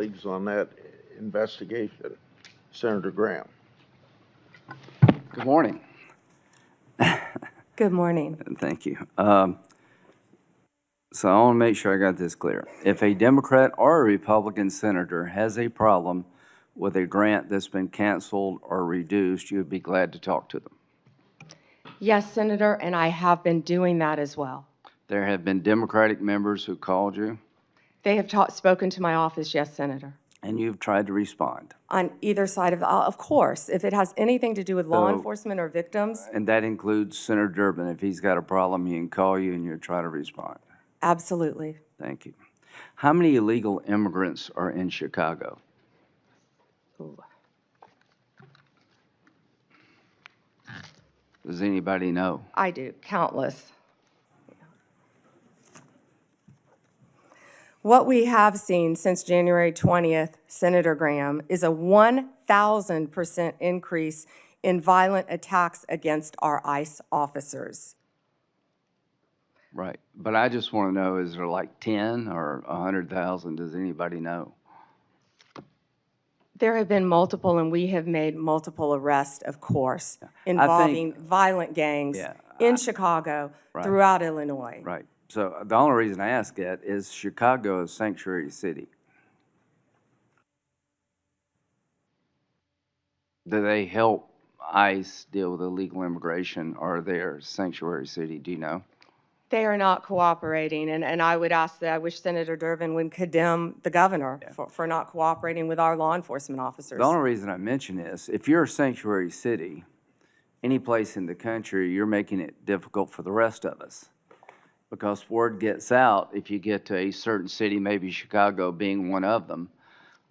colleagues on that investigation. Senator Graham. Good morning. Good morning. Thank you. So I want to make sure I got this clear. If a Democrat or a Republican senator has a problem with a grant that's been canceled or reduced, you would be glad to talk to them. Yes, Senator, and I have been doing that as well. There have been Democratic members who called you, They have spoken to my office, yes, Senator. and you've tried to respond. On either side of course, if it has anything to do with law So- enforcement or victims, And that includes Senator Durbin. If he's got a problem, he can call you and you'll try to respond. absolutely. Thank you. How many illegal immigrants are in Chicago? Ooh. Does anybody know? I do, countless. What we have seen since January 20th, Senator Graham, is a 1,000% increase in violent attacks against our ICE officers. Right. But I just want to know, is there like 10 or 100,000? Does anybody know? There have been multiple, and we have made multiple arrests, of course, involving violent gangs Yeah, in Chicago, Right. throughout Illinois. Right. So the only reason I ask that is Chicago is a sanctuary city. Do they help ICE deal with illegal immigration, or are they a sanctuary city? Do you know? They are not cooperating, and I would ask that, I wish Senator Durbin would condemn the governor for not cooperating with our law enforcement officers. The only reason I mention this, if you're a sanctuary city, any place in the country, you're making it difficult for the rest of us. Because word gets out, if you get to a certain city, maybe Chicago being one of them,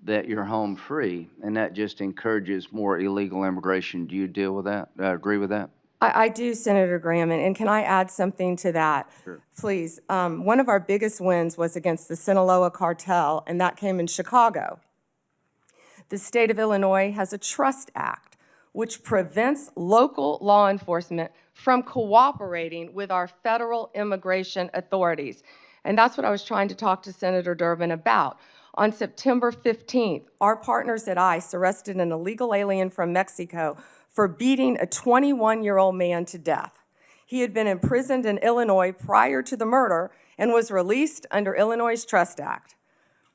that you're home free, and that just encourages more illegal immigration. Do you deal with that? Agree with that? I do, Senator Graham, and can I add something to that? Sure. Please. One of our biggest wins was against the Sinaloa cartel, and that came in Chicago. The state of Illinois has a Trust Act, which prevents local law enforcement from cooperating with our federal immigration authorities. And that's what I was trying to talk to Senator Durbin about. On September 15th, our partners at ICE arrested an illegal alien from Mexico for beating a 21-year-old man to death. He had been imprisoned in Illinois prior to the murder and was released under Illinois' Trust Act.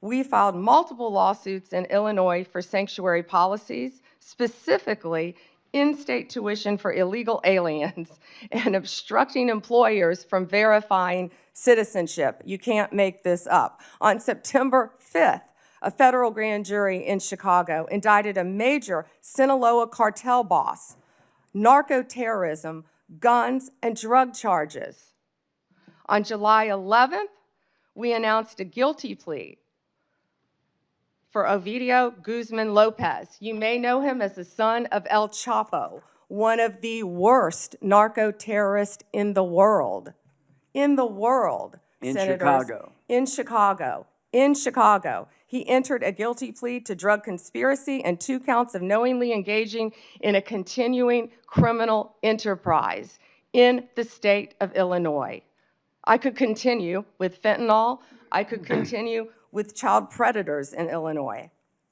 We filed multiple lawsuits in Illinois for sanctuary policies, specifically in-state tuition for illegal aliens and obstructing employers from verifying citizenship. You can't make this up. On September 5th, a federal grand jury in Chicago indicted a major Sinaloa cartel boss, narco-terrorism, guns, and drug charges. On July 11th, we announced a guilty plea for Ovidio Guzman Lopez. You may know him as the son of El Chapo, one of the worst narco-terrorists in the world. In the world, In Senators. Chicago. In Chicago. In Chicago. He entered a guilty plea to drug conspiracy and 2 counts of knowingly engaging in a continuing criminal enterprise in the state of Illinois. I could continue with fentanyl. I could continue with child predators in Illinois.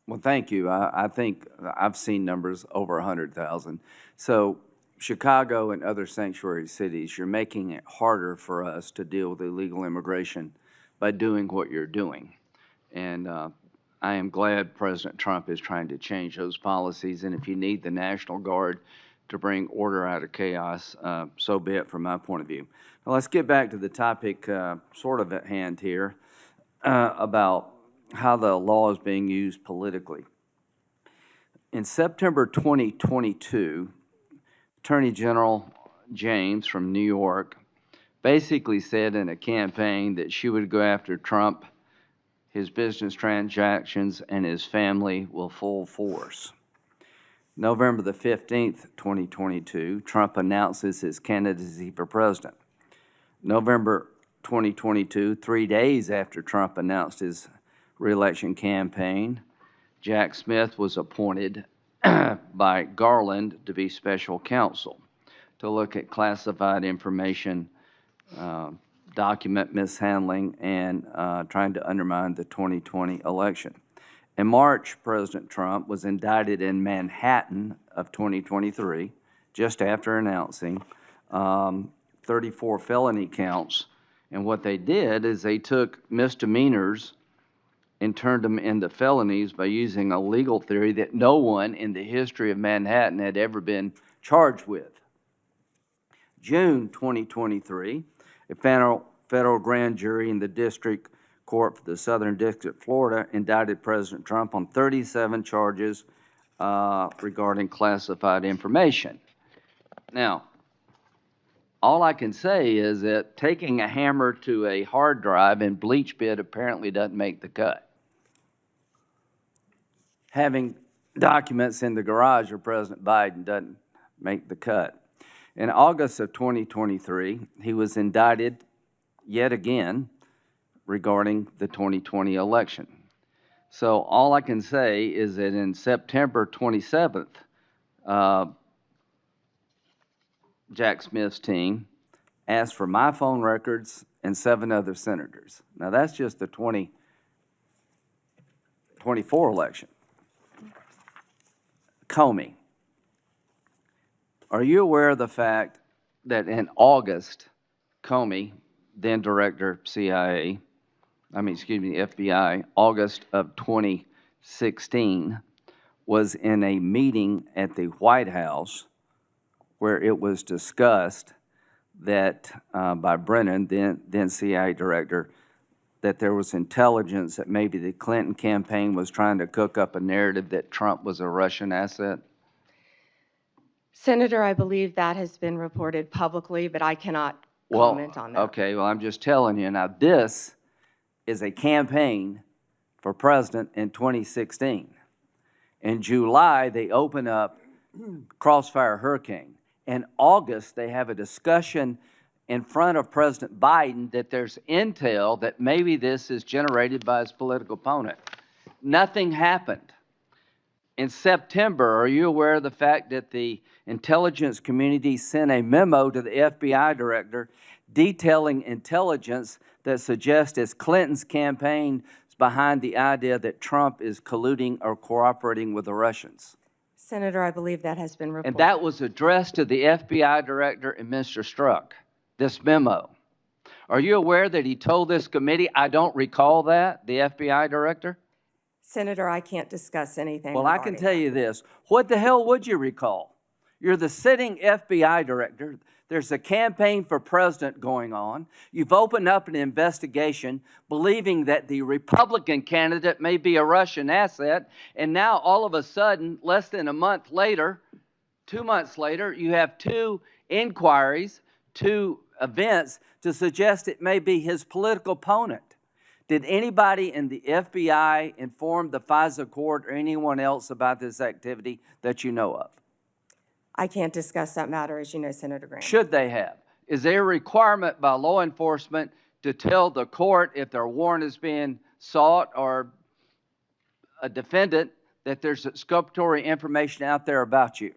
Well, thank you. I think I've seen numbers over 100,000. So Chicago and other sanctuary cities, you're making it harder for us to deal with illegal immigration by doing what you're doing. And I am glad President Trump is trying to change those policies. And if you need the National Guard to bring order out of chaos, so be it from my point of view. Now, let's get back to the topic sort of at hand here about how the law is being used politically. In September 2022, Attorney General James from New York basically said in a campaign that she would go after Trump, his business transactions, and his family with full force. November the 15th, 2022, Trump announces his candidacy for president. November 2022, 3 days after Trump announced his re-election campaign, Jack Smith was appointed by Garland to be special counsel to look at classified information, document mishandling, and trying to undermine the 2020 election. In March, President Trump was indicted in Manhattan of 2023, just after announcing 34 felony counts. And what they did is they took misdemeanors and turned them into felonies by using a legal theory that no one in the history of Manhattan had ever been charged with. June 2023, a federal grand jury in the District Court for the Southern District of Florida indicted President Trump on 37 charges regarding classified information. Now, all I can say is that taking a hammer to a hard drive in bleach bit apparently doesn't make the cut. Having documents in the garage of President Biden doesn't make the cut. In August of 2023, he was indicted yet again regarding the 2020 election. So all I can say is that in September 27th, Jack Smith's team asked for my phone records and 7 other senators. Now that's just the 2024 election. Comey, are you aware of the fact that in August, Comey, then Director FBI, August of 2016, was in a meeting at the White House where it was discussed that by Brennan, then CIA Director, that there was intelligence that maybe the Clinton campaign was trying to cook up a narrative that Trump was a Russian asset? Senator, I believe that has been reported publicly, but I cannot comment on that. Okay, well, I'm just telling you. Now, this is a campaign for president in 2016. In July, they open up Crossfire Hurricane. In August, they have a discussion in front of President Biden that there's intel that maybe this is generated by his political opponent. Nothing happened. In September, are you aware of the fact that the intelligence community sent a memo to the FBI director detailing intelligence that suggests it's Clinton's campaign is behind the idea that Trump is colluding or cooperating with the Russians? Senator, I believe that has been reported. And that was addressed to the FBI director and Mr. Strzok, this memo. Are you aware that he told this committee, I don't recall that, the FBI director? Senator, I can't discuss anything. Well, I can tell you this. What the hell would you recall? You're the sitting FBI director. There's a campaign for president going on. You've opened up an investigation believing that the Republican candidate may be a Russian asset, and now all of a sudden, less than a month later, 2 months later, you have 2 inquiries, 2 events to suggest it may be his political opponent. Did anybody in the FBI inform the FISA court or anyone else about this activity that you know of? I can't discuss that matter, as you know, Senator Graham. Should they have? Is there a requirement by law enforcement to tell the court if their warrant is being sought or a defendant that there's exculpatory information out there about you?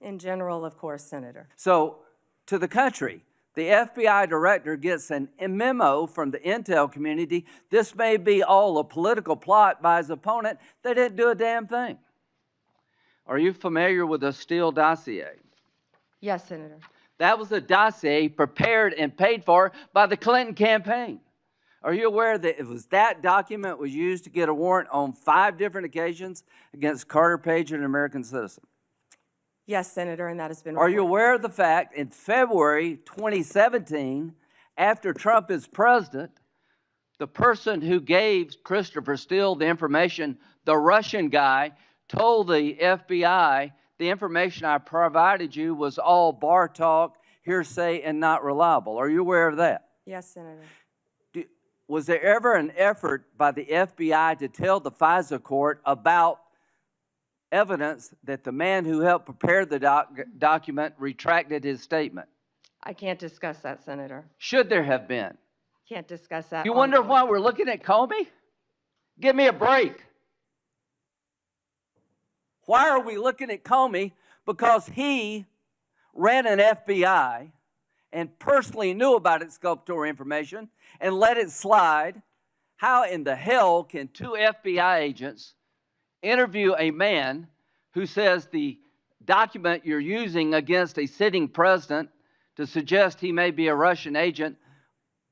In general, of course, Senator. So, to the country, the FBI director gets a memo from the intel community. This may be all a political plot by his opponent. They didn't do a damn thing. Are you familiar with the Steele dossier? Yes, Senator. That was a dossier prepared and paid for by the Clinton campaign. Are you aware that it was that document was used to get a warrant on 5 different occasions against Carter Page, an American citizen? Yes, Senator, and that has been reported. Are you aware of the fact in February 2017, after Trump is president, the person who gave Christopher Steele the information, the Russian guy, told the FBI, the information I provided you was all bar talk, hearsay, and not reliable. Are you aware of that? Yes, Senator. Was there ever an effort by the FBI to tell the FISA court about evidence that the man who helped prepare the document retracted his statement? I can't discuss that, Senator. Should there have been? Can't discuss that. You wonder why we're looking at Comey? Give me a break. Why are we looking at Comey? Because he ran an FBI and personally knew about exculpatory information and let it slide. How in the hell can 2 FBI agents interview a man who says the document you're using against a sitting president to suggest he may be a Russian agent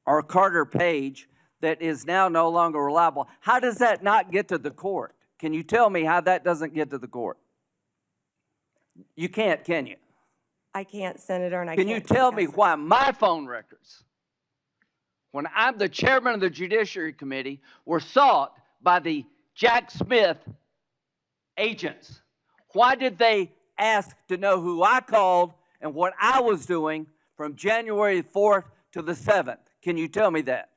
or Carter Page that is now no longer reliable. How does that not get to the court? Can you tell me how that doesn't get to the court? You can't, can you? I can't, Senator, and I Can can't. you tell me discuss it. why my phone records, when I'm the chairman of the Judiciary Committee, were sought by the Jack Smith agents? Why did they ask to know who I called and what I was doing from January 4th to the 7th? Can you tell me that?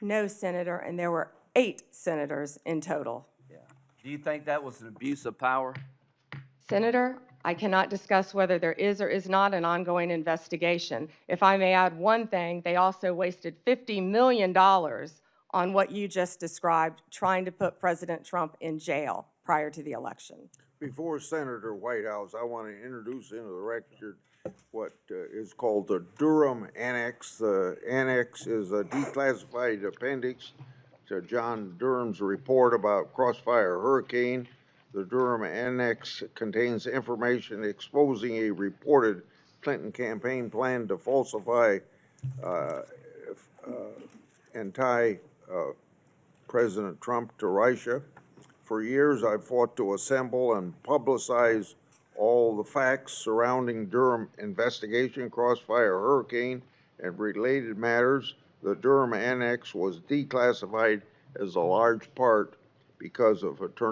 No, Senator, and there were 8 senators in total. Yeah. Do you think that was an abuse of power? Senator, I cannot discuss whether there is or is not an ongoing investigation. If I may add one thing, they also wasted $50 million on what you just described, trying to put President Trump in jail prior to the election. Before Senator Whitehouse, I want to introduce into the record what is called the Durham Annex. The annex is a declassified appendix to John Durham's report about Crossfire Hurricane. The Durham Annex contains information exposing a reported Clinton campaign plan to falsify and tie President Trump to Russia. For years, I've fought to assemble and publicize all the facts surrounding Durham investigation, Crossfire Hurricane, and related matters. The Durham Annex was declassified as a large part because of Attorney